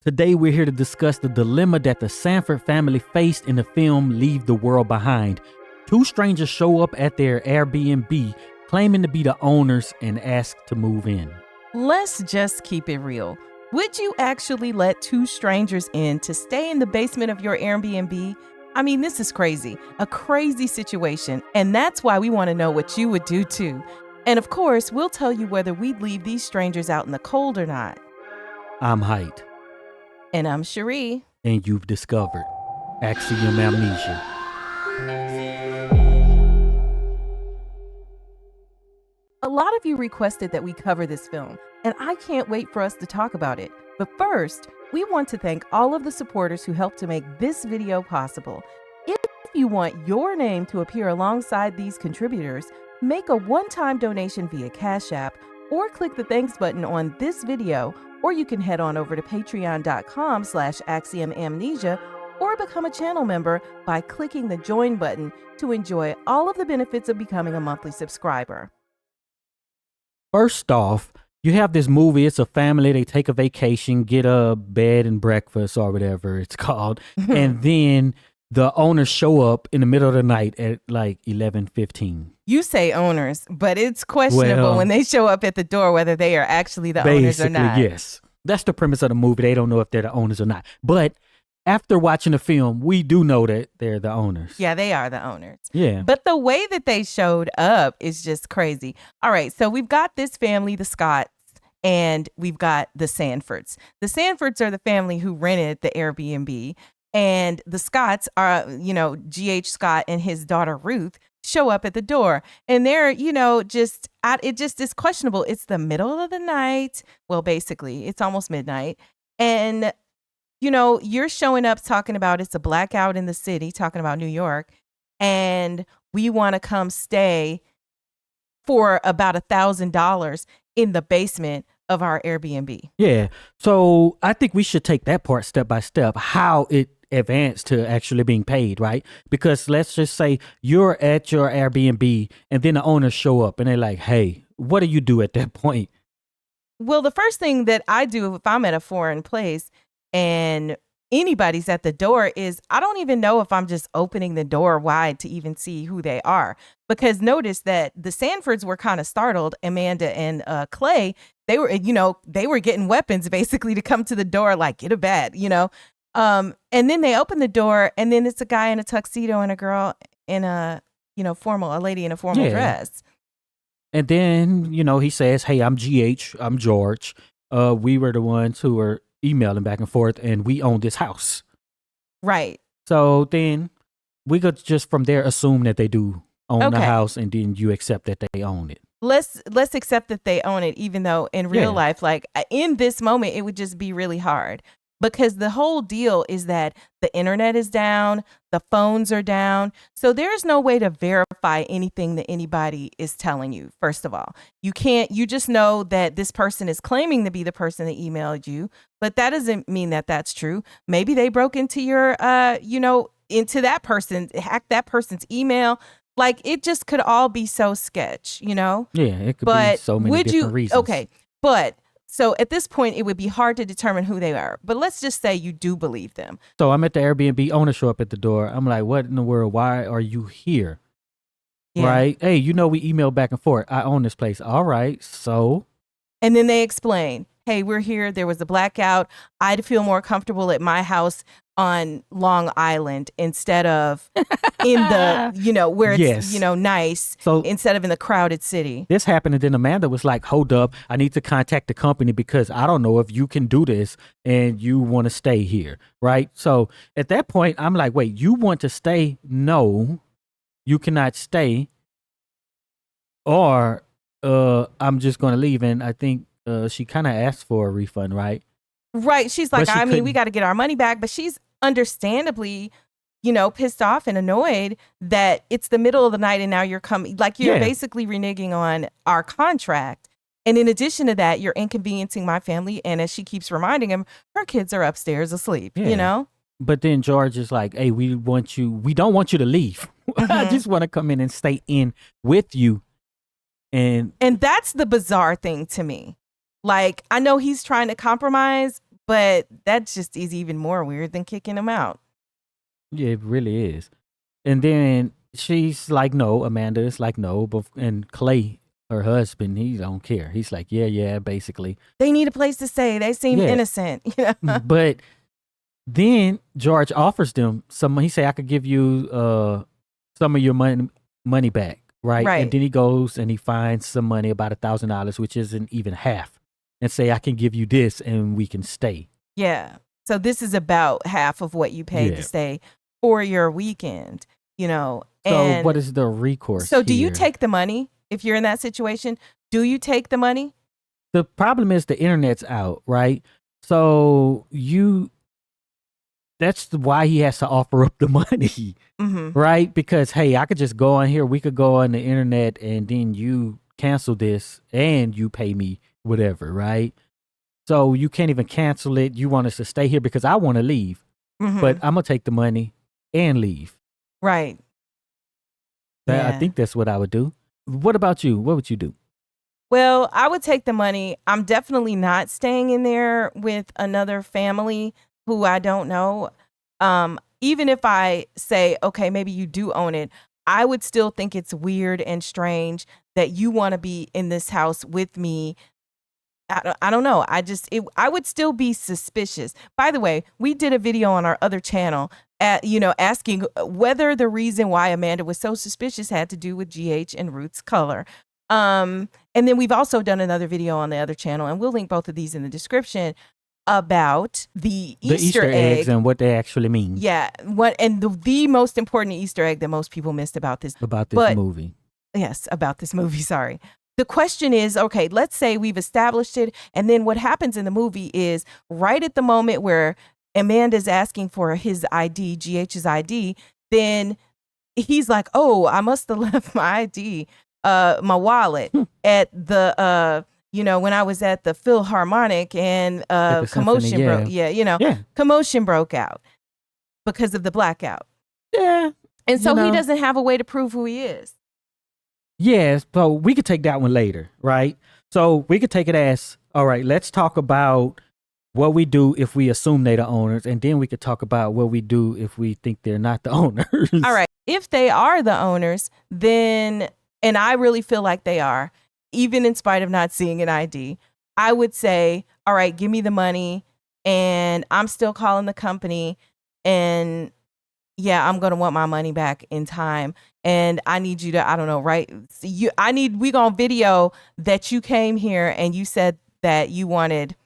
Today we're here to discuss the dilemma that the Sanford family faced in the film Leave the World Behind. Two strangers show up at their Airbnb claiming to be the owners and ask to move in. Let's just keep it real. Would you actually let two strangers in to stay in the basement of your Airbnb? I mean, this is crazy, a crazy situation, and that's why we want to know what you would do too. And of course, we'll tell you whether we'd leave these strangers out in the cold or not. I'm Heit. And I'm Cheri. And you've discovered Axiom Amnesia. A lot of you requested that we cover this film, and I can't wait for us to talk about it. But first, we want to thank all of the supporters who helped to make this video possible. If you want your name to appear alongside these contributors, make a one-time donation via Cash App or click the thanks button on this video, or you can head on over to patreon.com/AxiomAmnesia or become a channel member by clicking the join button to enjoy all of the benefits of becoming a monthly subscriber. First off, you have this movie. It's a family. They take a vacation, get a bed and breakfast or whatever it's called. And then the owners show up in the middle of the night at like 11:15. You say owners, but it's questionable when they show up at the door whether they are actually the owners or not. Yes. That's the premise of the movie. They don't know if they're the owners or not. But after watching the film, we do know that they're the owners. Yeah, they are the owners. Yeah. But the way that they showed up is just crazy. All right, so we've got this family, the Scotts, and we've got the Sanfords. The Sanfords are the family who rented the Airbnb, and the Scotts are, G.H. Scott and his daughter Ruth show up at the door, and they're, it just is questionable. It's the middle of the night. Well, basically, it's almost midnight, and you're showing up talking about it's a blackout in the city, talking about New York, and we want to come stay for about $1,000 in the basement of our Airbnb. Yeah. So I think we should take that part step by step, how it advanced to actually being paid, right? Because let's just say you're at your Airbnb and then the owners show up and they're like, hey, what do you do at that point? Well, the first thing that I do if I'm at a foreign place and anybody's at the door is I don't even know if I'm just opening the door wide to even see who they are. Because notice that the Sanfords were kind of startled. Amanda and Clay, they were getting weapons basically to come to the door like, get a bat, and then they open the door and then it's a guy in a tuxedo and a girl in a, a lady in a formal dress. And then, he says, hey, I'm GH, I'm George. We were the ones who were emailing back and forth and we own this house. Right. So then we could just from there assume that they do own the house and then you accept that they own it. Let's accept that they own it, even though in real life, like in this moment, it would just be really hard. Because the whole deal is that the internet is down, the phones are down. So there's no way to verify anything that anybody is telling you, first of all. You just know that this person is claiming to be the person that emailed you, but that doesn't mean that that's true. Maybe they broke into your, into that person, hacked that person's email. Like it just could all be so sketch, Yeah, it could be so many different reasons. Okay, but so at this point, it would be hard to determine who they are. But let's just say you do believe them. So I'm at the Airbnb, owner show up at the door. I'm like, what in the world? Why are you here? Yeah. Right? Hey, we emailed back and forth. I own this place. All right. So. And then they explain, hey, we're here. There was a blackout. I'd feel more comfortable at my house on Long Island instead of in the, where it's, nice, so instead of in the crowded city. This happened and then Amanda was like, hold up, I need to contact the company because I don't know if you can do this and you want to stay here, right? So at that point, I'm like, wait, you want to stay? No, you cannot stay. Or I'm just going to leave. And I think she kind of asked for a refund, right? Right. She's like, we got to get our money back. But she's understandably, pissed off and annoyed that it's the middle of the night and now you're coming. Like you're basically reneging on our contract. And in addition to that, you're inconveniencing my family. And as she keeps reminding him, her kids are upstairs asleep, But then George is like, hey, we don't want you to leave. I just want to come in and stay in with you. And that's the bizarre thing to me. Like, I know he's trying to compromise, But that just is even more weird than kicking him out. Yeah, it really is. And then she's like, no, Amanda is like, no. But and Clay, her husband, he don't care. He's like, yeah, basically. They need a place to stay. They seem Yeah. innocent. But then George offers them some. He say, I could give you some of your money back, right? Right. And then he goes and he finds some money, about $1,000, which isn't even half, and say, I can give you this and we can stay. Yeah. So this is about half of what you paid to stay for your weekend, So And what is the recourse? So do you take the money if you're in that situation? Do you take the money? The problem is the internet's out, right? So that's why he has to offer up the money, right? Because, hey, I could just go on here. We could go on the internet and then you cancel this and you pay me whatever, right? So you can't even cancel it. You want us to stay here because I want to leave, but I'm going to take the money and leave. Right. I think that's what I would do. What about you? What would you do? Well, I would take the money. I'm definitely not staying in there with another family who I don't know. Even if I say, okay, maybe you do own it, I would still think it's weird and strange that you want to be in this house with me. I don't know. I would still be suspicious. By the way, we did a video on our other channel asking whether the reason why Amanda was so suspicious had to do with GH and Ruth's color. And then we've also done another video on the other channel, and we'll link both of these in the description, about the Easter eggs and what they actually mean. Yeah. The most important Easter egg that most people missed about this movie. Yes, about this movie, sorry. The question is, okay, let's say we've established it, and then what happens in the movie is right at the moment where Amanda's asking for his ID, GH's ID, then he's like, oh, I must have left my ID, my wallet at the, when I was at the Philharmonic and commotion broke. Commotion broke out because of the blackout. Yeah. And so he doesn't have a way to prove who he is. Yes, but we could take that one later, right? So we could take it as, all right, let's talk about what we do if we assume they're the owners, and then we could talk about what we do if we think they're not the owners. All right. If they are the owners, then, and I really feel like they are, even in spite of not seeing an ID, I would say, all right, give me the money, and I'm still calling the company, and yeah, I'm going to want my money back in time. And I need you to, I don't know, right? We going to video that you came here and you said that you wanted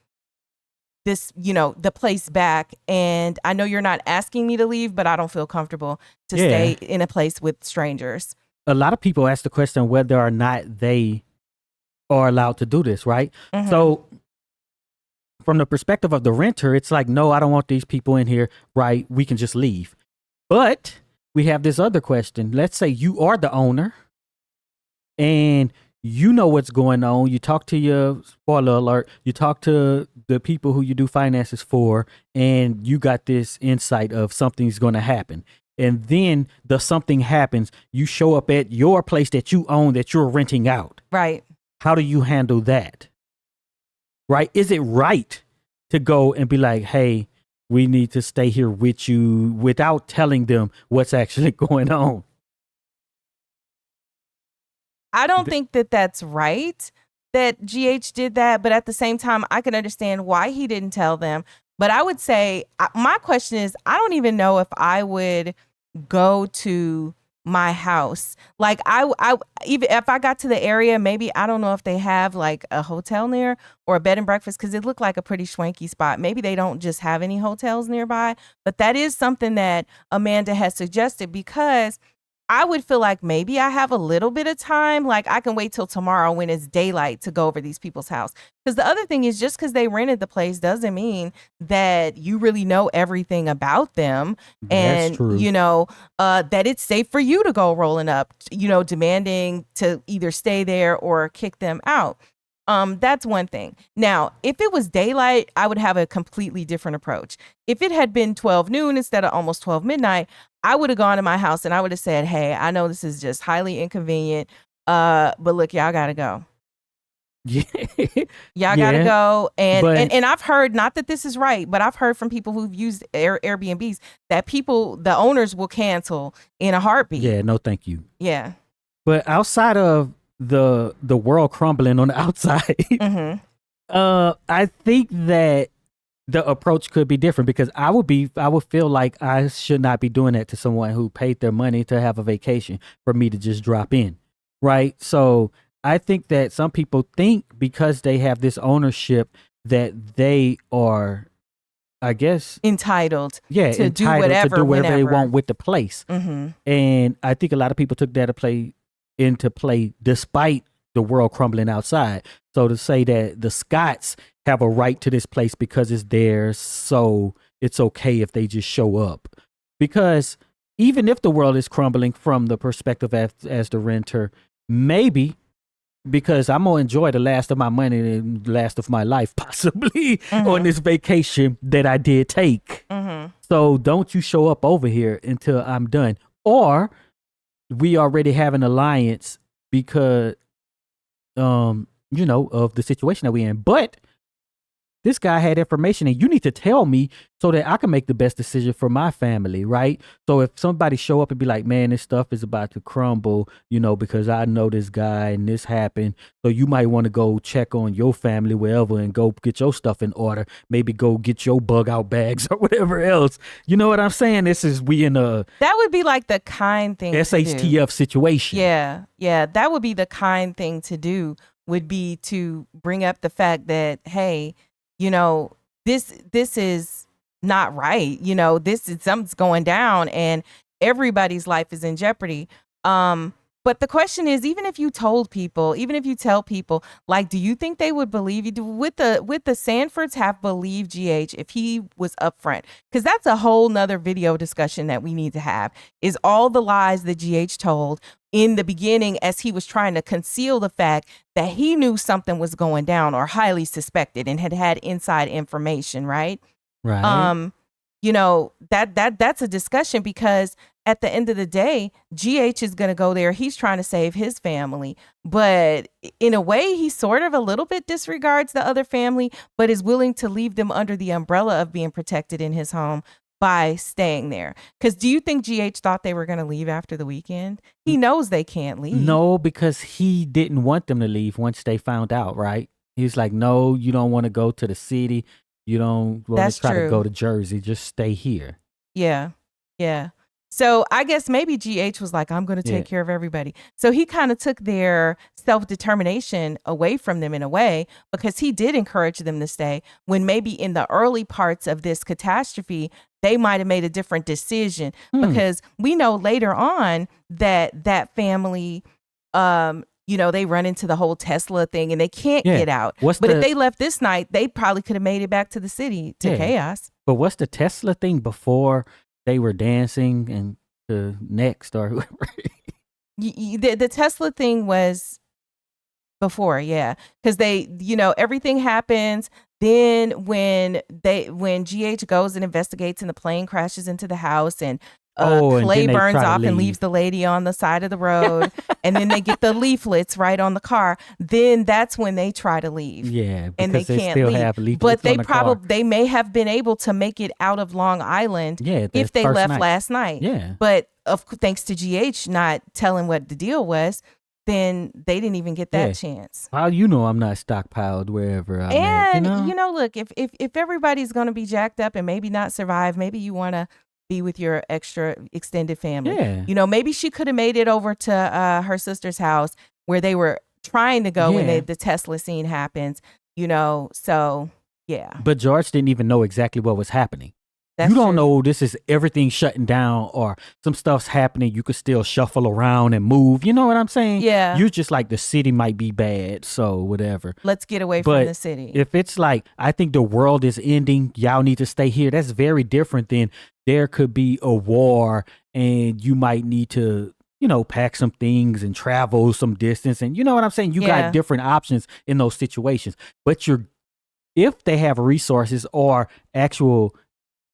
this, the place back. And I know you're not asking me to leave, but I don't feel comfortable to stay in a place with strangers. A lot of people ask the question whether or not they are allowed to do this, right? So from the perspective of the renter, it's like, no, I don't want these people in here, right? We can just leave. But we have this other question. Let's say you are the owner and you know what's going on. You talk to your, spoiler alert, you talk to the people who you do finances for, and you got this insight of something's going to happen. And then something happens. You show up at your place that you own that you're renting out. Right. How do you handle that? Right? Is it right to go and be like, hey, we need to stay here with you without telling them what's actually going on? I don't think that that's right that GH did that, but at the same time, I can understand why he didn't tell them. But I would say, my question is, I don't even know if I would go to my house. Like even if I got to the area, maybe, I don't know if they have like a hotel near or a bed and breakfast, because it looked like a pretty swanky spot. Maybe they don't just have any hotels nearby, but that is something that Amanda has suggested, because I would feel like maybe I have a little bit of time. Like I can wait till tomorrow when it's daylight to go over these people's house. Because the other thing is, just because they rented the place doesn't mean that you really know everything about them. That's true. That it's safe for you to go rolling up, demanding to either stay there or kick them out. That's one thing. Now, if it was daylight, I would have a completely different approach. If it had been 12 noon instead of almost 12 midnight, I would have gone to my house and I would have said, hey, I know this is just highly inconvenient, but look, y'all got to go. Yeah. Y'all gotta go. but- And I've heard, not that this is right, but I've heard from people who've used Airbnbs that the owners will cancel in a heartbeat. Yeah, no thank you. Yeah. But outside of the world crumbling on the outside, Mm-hmm. I think that the approach could be different, because I would feel like I should not be doing that to someone who paid their money to have a vacation for me to just drop in. Right. So I think that some people think because they have this ownership that they are, I guess, entitled to do whatever they whenever. want with the place. Mm-hmm. And I think a lot of people took that into play despite the world crumbling outside. So to say that the Scots have a right to this place because it's theirs, so it's okay if they just show up. Because even if the world is crumbling from the perspective as the renter, maybe because I'm gonna enjoy the last of my money and the last of my life possibly on this vacation that I did take. Mm-hmm. So don't you show up over here until I'm done. Or we already have an alliance because of the situation that we're in. But this guy had information, and you need to tell me so that I can make the best decision for my family, right? So if somebody show up and be like, man, this stuff is about to crumble, because I know this guy and this happened. So you might want to go check on your family wherever and go get your stuff in order. Maybe go get your bug out bags or whatever else. You know what I'm saying? We in a... That would be like the kind thing SHTF to do. situation. Yeah. Yeah. That would be the kind thing to do, would be to bring up the fact that, hey, this is not right. Something's going down and everybody's life is in jeopardy. But the question is, even if you tell people, like, do you think they would believe you? Would the Sanfords have believed GH if he was upfront? Because that's a whole nother video discussion that we need to have, is all the lies that GH told in the beginning as he was trying to conceal the fact that he knew something was going down or highly suspected and had inside information, right? Right. That's a discussion, because at the end of the day, GH is going to go there. He's trying to save his family, but in a way, he sort of a little bit disregards the other family, but is willing to leave them under the umbrella of being protected in his home by staying there. Because do you think GH thought they were going to leave after the weekend? He knows they can't leave. No, because he didn't want them to leave once they found out, right? He's like, no, you don't want to go to the city. You don't want to try to go to Jersey. Just stay here. Yeah. Yeah. So I guess maybe GH was like, I'm going to take care of everybody. So he kind of took their self-determination away from them in a way, because he did encourage them to stay, when maybe in the early parts of this catastrophe, they might have made a different decision. Because we know later on that family, they run into the whole Tesla thing and they can't get out. If they left this night, they probably could have made it back to the city to chaos. But what's the Tesla thing before they were dancing and to Next or whoever? The Tesla thing was before, yeah. Because they, everything happens. Then when GH goes and investigates and the plane crashes into the house and Clay burns off and leaves the lady on the side of the road, and then they get the leaflets right on the car. Then that's when they try to leave. Yeah, and they can't still leave. Have leaflets but they may have been able to make it out of Long Island if they left last night. Yeah, but thanks to GH not telling what the deal was, then they didn't even get that chance. How I'm not stockpiled wherever I'm at, And look, if everybody's going to be jacked up and maybe not survive, maybe you want to be with your extra extended family. Yeah. Maybe she could have made it over to her sister's house where they were trying to go when the Tesla scene happens, so yeah. But George didn't even know exactly what was happening. That's you don't true. know this is everything shutting down or some stuff's happening. You could still shuffle around and move. You know what I'm saying? Yeah. You're just like, the city might be bad, so whatever. Let's get away from the city. If it's like, I think the world is ending, y'all need to stay here, that's very different than there could be a war and you might need to, pack some things and travel some distance. And you know what I'm saying? You got different options in those situations. But if they have resources or actual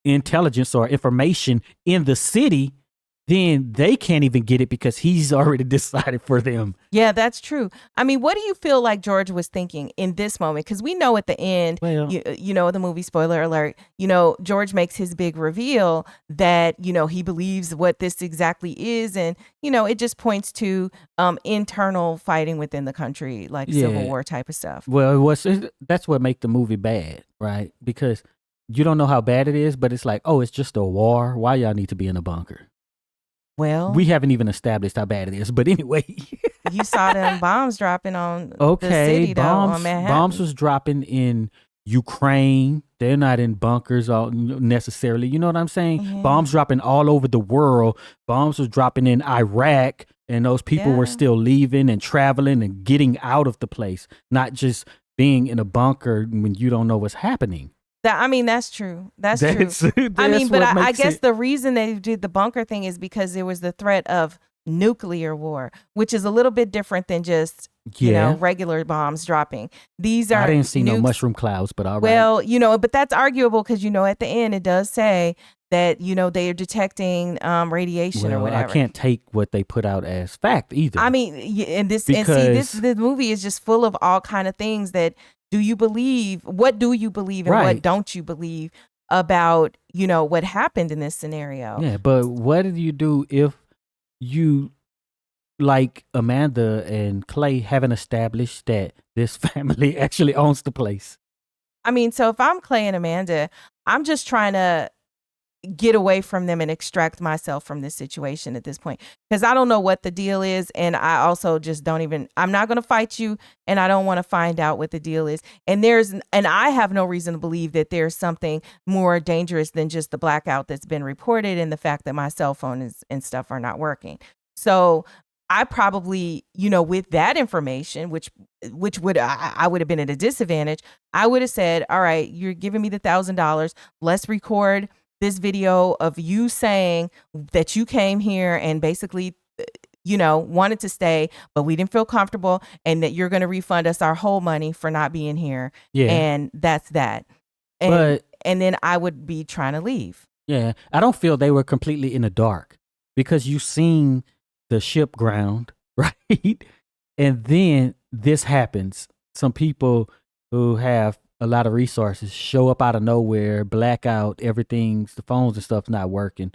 intelligence or information in the city, then they can't even get it because he's already decided for them. Yeah, that's true. I mean, what do you feel like George was thinking in this moment? Because we know at the end, Well, you know, the movie, spoiler alert, George makes his big reveal that, he believes what this exactly is. And, it just points to internal fighting within the country, like Civil War type of stuff. Well, that's what makes the movie bad, right? Because you don't know how bad it is, but it's like, oh, it's just a war. Why y'all need to be in a bunker? Well, we haven't even established how bad it is, but anyway. You saw them bombs dropping on the city, though, on Manhattan. Bombs was dropping in Ukraine. They're not in bunkers necessarily. You know what I'm saying? Yeah. Bombs dropping all over the world. Bombs was dropping in Iraq, and those people were still leaving and traveling and getting out of the place, not just being in a bunker when you don't know what's happening. That's true. That's true. But I guess the reason they did the bunker thing is because there was the threat of nuclear war, which is a little bit different than just regular bombs dropping. These are I didn't see no mushroom clouds, but all right. Well, but that's arguable because at the end it does say that they are detecting radiation or whatever. I can't take what they put out as fact either. I mean, this movie is just full of all kind of things that. What do you believe and what don't you believe about, what happened in this scenario? Yeah, but what do you do if you, like Amanda and Clay, haven't established that this family actually owns the place? I mean, so if I'm Clay and Amanda, I'm just trying to get away from them and extract myself from this situation at this point, because I don't know what the deal is, and I also just I'm not going to fight you, and I don't want to find out what the deal is, and I have no reason to believe that there's something more dangerous than just the blackout that's been reported and the fact that my cell phone and stuff are not working. So I probably, with that information, which would I would have been at a disadvantage, I would have said, all right, you're giving me the $1,000, let's record this video of you saying that you came here and basically, wanted to stay, but we didn't feel comfortable, and that you're going to refund us our whole money for not being here. Yeah. And that's that. And then I would be trying to leave. Yeah. I don't feel they were completely in the dark, because you seen the ship ground, right? And then this happens. Some people who have a lot of resources show up out of nowhere, blackout, the phones and stuff's not working.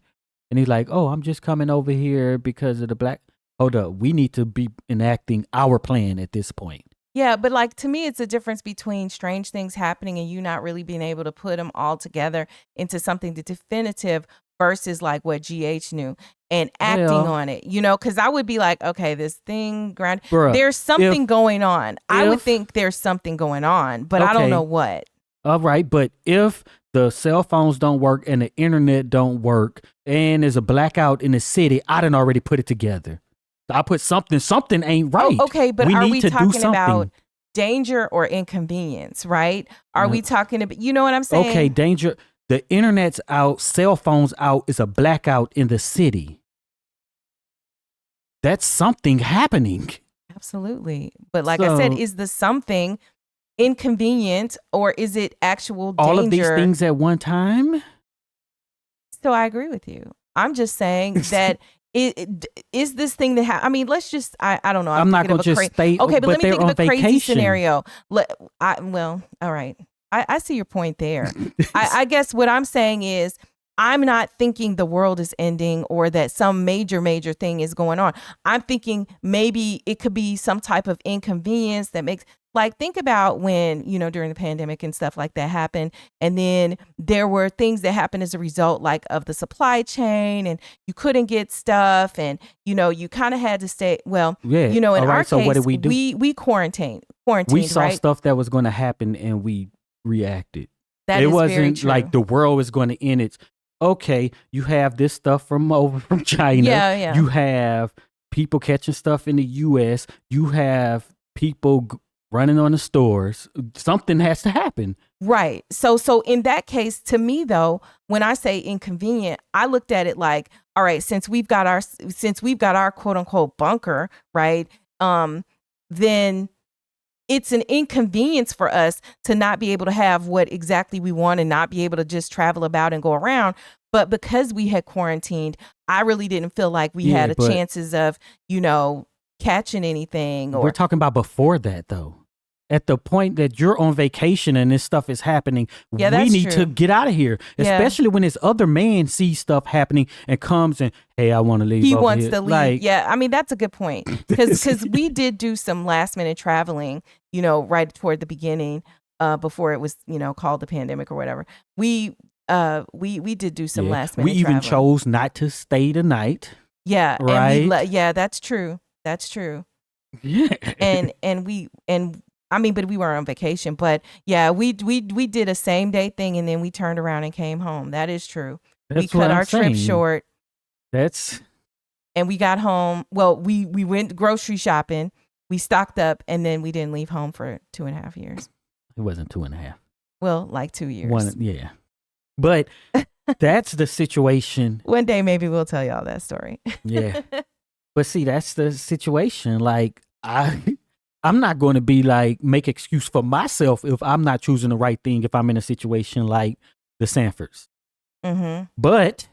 And he's like, oh, I'm just coming over here because of the black. Hold up. We need to be enacting our plan at this point. Yeah, but to me, it's a difference between strange things happening and you not really being able to put them all together into something definitive versus what GH knew and acting on it, because I would be like, okay, this thing, there's something going on. I would think there's something going on, but I don't know what. All right, but if the cell phones don't work and the internet don't work and there's a blackout in the city, I done already put it together. I put something ain't right. Oh, okay, but are we talking about danger or inconvenience, right? Are we talking about, you know what I'm saying? Okay, danger. The internet's out, cell phones out, is a blackout in the city. That's something happening. Absolutely. But I said, is the something inconvenient or is it actual danger? All of these things at one time? So I agree with you. I'm just saying that is this thing that I mean, let's just, I don't know. I'm not going to just stay. Okay, but let me think of a vacation. Crazy scenario. All right. I see your point there. I guess what I'm saying is I'm not thinking the world is ending or that some major thing is going on. I'm thinking maybe it could be some type of inconvenience that makes, think about when, during the pandemic and stuff like that happened. And then there were things that happened as a result, of the supply chain, and you couldn't get stuff, and, you kind of had to stay. Well, in our case, what did we do? We quarantined. We saw stuff that was going to happen and we reacted. It wasn't like the world was going to end. It's okay. You have this stuff from China. Yeah. You have people catching stuff in the U.S. You have people running on the stores. Something has to happen. Right. So in that case, to me though, when I say inconvenient, I looked at it like, all right, since we've got our quote unquote bunker, right? Then it's an inconvenience for us to not be able to have what exactly we want and not be able to just travel about and go around. But because we had quarantined, I really didn't feel like we had chances of, catching anything. We're talking about before that, though. At the point that you're on vacation and this stuff is happening, we need to get out of here. Especially when this other man sees stuff happening and comes and, hey, I want to leave. He wants to leave. I mean, that's a good point. Because we did do some last minute traveling, right toward the beginning, before it was, called the pandemic or whatever. We did do some last minute traveling. We even chose not to stay the night. Yeah. Right. And that's true. That's true. Yeah. But we were on vacation. But we did a same day thing, and then we turned around and came home. That is true. We cut our trip short. And we got home. Well, we went grocery shopping. We stocked up, and then we didn't leave home for 2.5 years. It wasn't 2.5. Well, like 2 years. But that's the situation. One day maybe we'll tell y'all that story. Yeah. But see, that's the situation. Like I'm not going to be like make excuse for myself if I'm not choosing the right thing if I'm in a situation like the Sanfords. Mm-hmm. But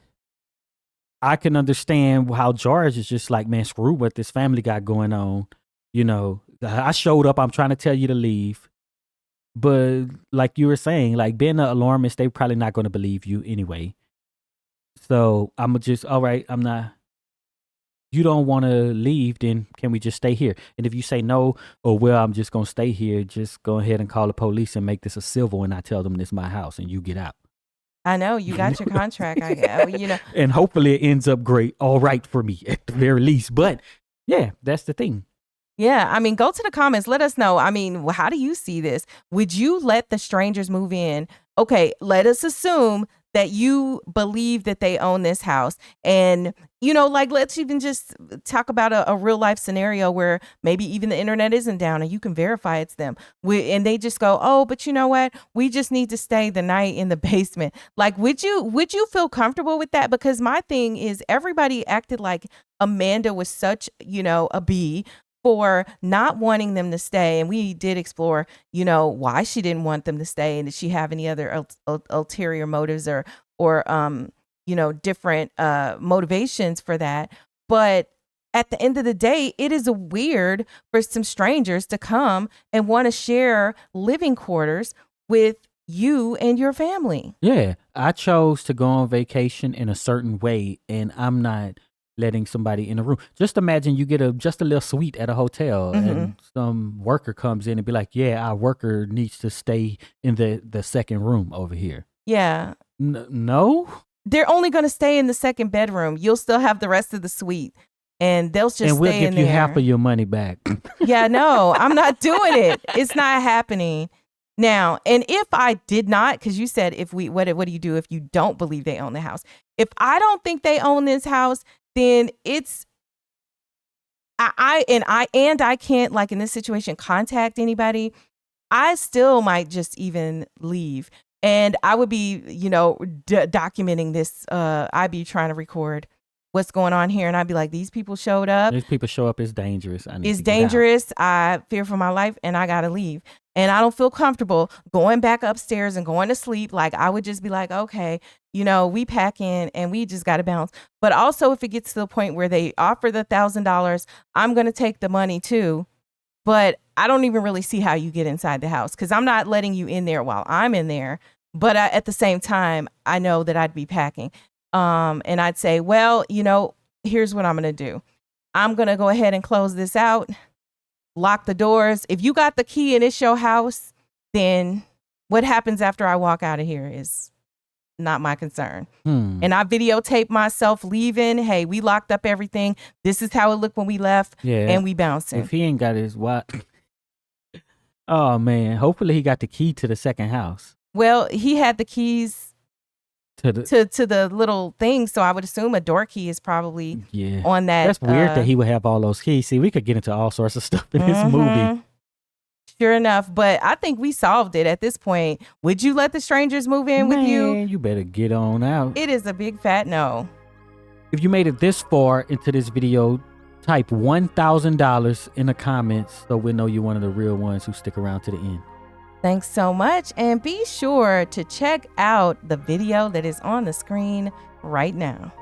I can understand how George is just like, man, screw what this family got going on. I showed up. I'm trying to tell you to leave. But like you were saying, like being an alarmist, they're probably not going to believe you anyway. So I'm just, all right, I'm not. You don't want to leave, then can we just stay here? And if you say no, or well, I'm just going to stay here, just go ahead and call the police and make this a civil, and I tell them this is my house and you get out. I know, you got your contract, And hopefully it ends up great, all right for me at the very least. But yeah, that's the thing. Yeah, I mean, go to the comments. Let us know. I mean, how do you see this? Would you let the strangers move in? Okay, let us assume that you believe that they own this house. And, let's even just talk about a real life scenario where maybe even the internet isn't down and you can verify it's them. And they just go, oh, but you know what? We just need to stay the night in the basement. Like, would you feel comfortable with that? Because my thing is everybody acted like Amanda was such, a bee for not wanting them to stay. And we did explore, why she didn't want them to stay. And did she have any other ulterior motives or different motivations for that? But at the end of the day, it is weird for some strangers to come and want to share living quarters with you and your family. Yeah, I chose to go on vacation in a certain way, and I'm not letting somebody in a room. Just imagine you get just a little suite at a hotel, and some worker comes in and be like, yeah, our worker needs to stay in the second room over here. Yeah. No? They're only going to stay in the second bedroom. You'll still have the rest of the suite, and they'll just and we'll stay give in you there. half of your money back. Yeah, no, I'm not doing it. It's not happening. Now, and if I did not, because you said what do you do if you don't believe they own the house? If I don't think they own this house, then it's I can't, like in this situation, contact anybody. I still might just even leave, and I would be documenting this. I'd be trying to record what's going on here, and I'd be like, these people showed up. These people show up. It's dangerous. It's dangerous. I fear for my life, and I gotta leave. And I don't feel comfortable going back upstairs and going to sleep. Like, I would just be like, okay, we pack in and we just got to bounce. But also, if it gets to the point where they offer the $1,000, I'm going to take the money too. But I don't even really see how you get inside the house, because I'm not letting you in there while I'm in there. But at the same time, I know that I'd be packing. And I'd say, well, here's what I'm going to do. I'm going to go ahead and close this out. Lock the doors. If you got the key and it's your house, then what happens after I walk out of here is not my concern. And I videotape myself leaving. Hey, we locked up everything. This is how it looked when we left. Yeah. And we bouncing. If he ain't got his what? Oh man. Hopefully he got the key to the second house. Well, he had the keys to the little thing, so I would assume a door key is probably on that. That's weird that he would have all those keys. See, we could get into all sorts of stuff in this movie. Sure enough, but I think we solved it at this point. Would you let the strangers move in with you? You better get on out. It is a big fat no. If you made it this far into this video, type $1,000 in the comments so we know you're one of the real ones who stick around to the end. Thanks so much. And be sure to check out the video that is on the screen right now.